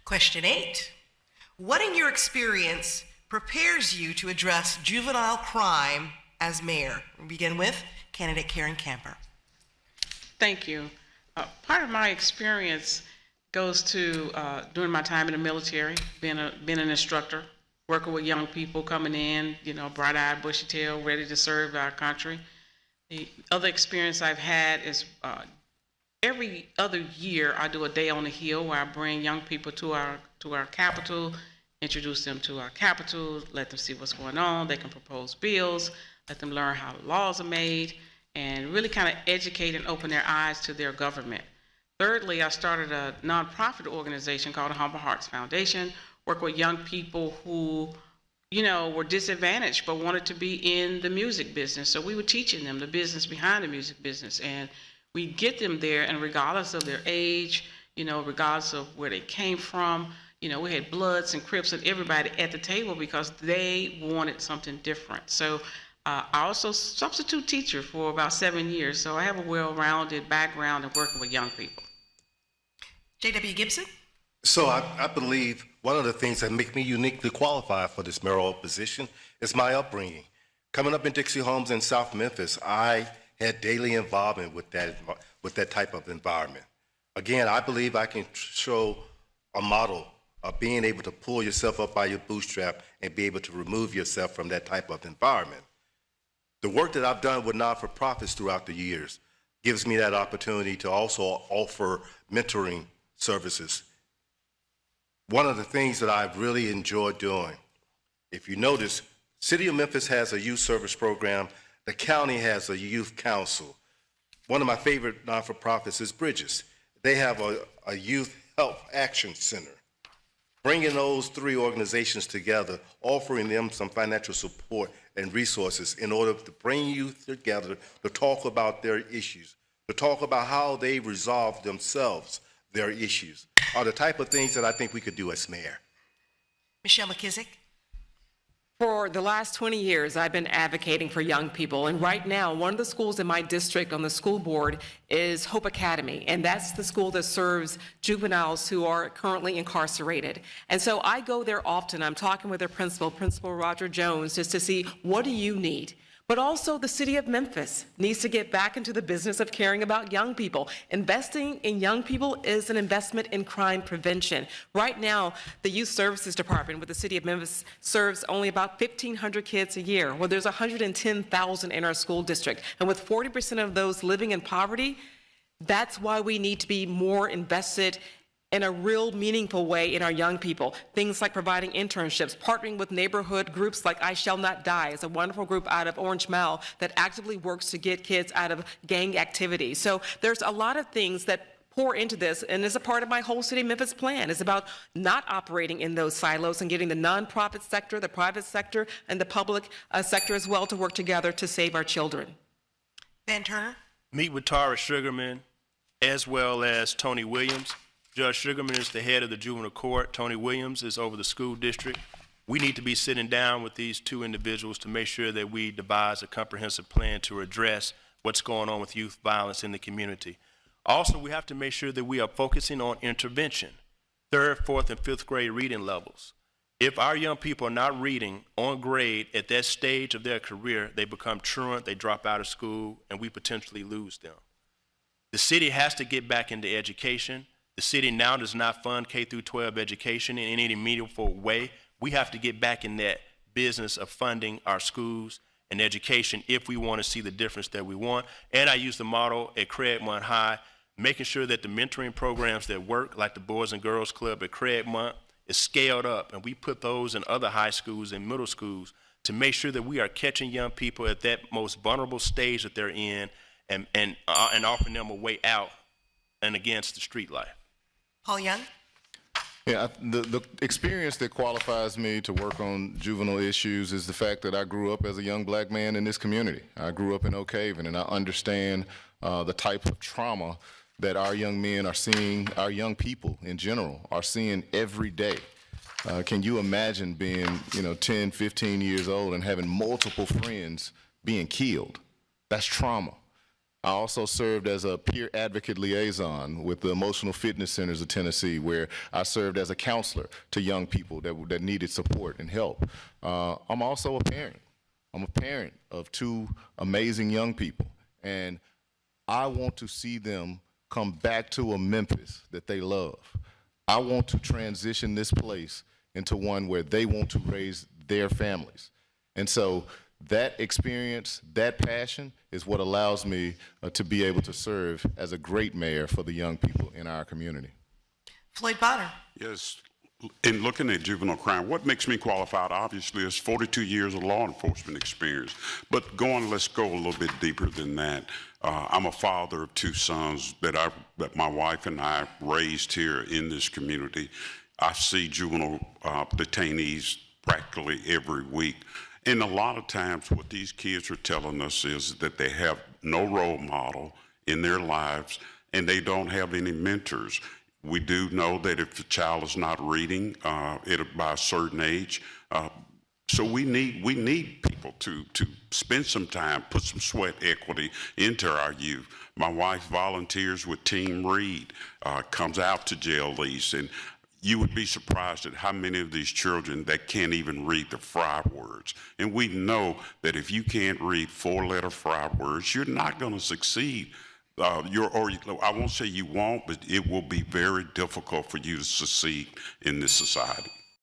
Question 8. What in your experience prepares you to address juvenile crime as mayor? We'll begin with candidate Karen Camper. Thank you. Part of my experience goes to during my time in the military, being an instructor, working with young people coming in, bright-eyed, bushy-tailed, ready to serve our country. The other experience I've had is every other year I do a day on the Hill where I bring young people to our capital, introduce them to our capital, let them see what's going on. They can propose bills, let them learn how laws are made, and really kind of educate and open their eyes to their government. Thirdly, I started a nonprofit organization called the Humble Hearts Foundation, work with young people who, were disadvantaged but wanted to be in the music business. So we were teaching them the business behind the music business, and we get them there, and regardless of their age, regardless of where they came from, we had Bloods and Crips and everybody at the table because they wanted something different. So I also substitute teacher for about 7 years, so I have a well-rounded background in working with young people. J.W. Gibson? So I believe one of the things that make me uniquely qualified for this mayoral position is my upbringing. Coming up in Dixie Homes in South Memphis, I had daily involvement with that type of environment. Again, I believe I can show a model of being able to pull yourself up by your bootstrap and be able to remove yourself from that type of environment. The work that I've done with not-for-profits throughout the years gives me that opportunity to also offer mentoring services. One of the things that I've really enjoyed doing, if you notice, City of Memphis has a youth service program. The county has a youth council. One of my favorite not-for-profits is Bridges. They have a youth health action center. Bringing those three organizations together, offering them some financial support and resources in order to bring youth together to talk about their issues, to talk about how they resolve themselves, their issues, are the type of things that I think we could do as mayor. Michelle McKissick? For the last 20 years, I've been advocating for young people, and right now, one of the schools in my district on the school board is Hope Academy, and that's the school that serves juveniles who are currently incarcerated. And so I go there often. I'm talking with their principal, Principal Roger Jones, just to see, what do you need? But also the city of Memphis needs to get back into the business of caring about young people. Investing in young people is an investment in crime prevention. Right now, the Youth Services Department with the city of Memphis serves only about 1,500 kids a year. Well, there's 110,000 in our school district. And with 40% of those living in poverty, that's why we need to be more invested in a real meaningful way in our young people. Things like providing internships, partnering with neighborhood groups like I Shall Not Die. It's a wonderful group out of Orange Mile that actively works to get kids out of gang activity. So there's a lot of things that pour into this, and it's a part of my whole City of Memphis plan. It's about not operating in those silos and getting the nonprofit sector, the private sector, and the public sector as well to work together to save our children. Van Turner? Meet with Tara Sugarman as well as Tony Williams. Judge Sugarman is the head of the juvenile court. Tony Williams is over the school district. We need to be sitting down with these two individuals to make sure that we devise a comprehensive plan to address what's going on with youth violence in the community. Also, we have to make sure that we are focusing on intervention, 3rd, 4th, and 5th grade reading levels. If our young people are not reading on grade at that stage of their career, they become truant, they drop out of school, and we potentially lose them. The city has to get back into education. The city now does not fund K through 12 education in any meaningful way. We have to get back in that business of funding our schools and education if we want to see the difference that we want. And I use the model at Craigmont High, making sure that the mentoring programs that work, like the Boys and Girls Club at Craigmont, is scaled up, and we put those in other high schools and middle schools to make sure that we are catching young people at that most vulnerable stage that they're in and offering them a way out and against the street life. Paul Young? Yeah, the experience that qualifies me to work on juvenile issues is the fact that I grew up as a young black man in this community. I grew up in Oak Haven, and I understand the type of trauma that our young men are seeing, our young people in general are seeing every day. Can you imagine being, 10, 15 years old and having multiple friends being killed? That's trauma. I also served as a peer advocate liaison with the Emotional Fitness Centers of Tennessee, where I served as a counselor to young people that needed support and help. I'm also a parent. I'm a parent of two amazing young people, and I want to see them come back to a Memphis that they love. I want to transition this place into one where they want to raise their families. And so that experience, that passion is what allows me to be able to serve as a great mayor for the young people in our community. Floyd Bonner. Yes. In looking at juvenile crime, what makes me qualified, obviously, is 42 years of law enforcement experience. But let's go a little bit deeper than that. I'm a father of two sons that my wife and I raised here in this community. I see juvenile detainees practically every week. And a lot of times what these kids are telling us is that they have no role model in their lives and they don't have any mentors. We do know that if the child is not reading by a certain age, so we need people to spend some time, put some sweat equity into our youth. My wife volunteers with Team Read, comes out to jail lease, and you would be surprised at how many of these children that can't even read the fry words. And we know that if you can't read four-letter fry words, you're not going to succeed. I won't say you won't, but it will be very difficult for you to succeed in this society.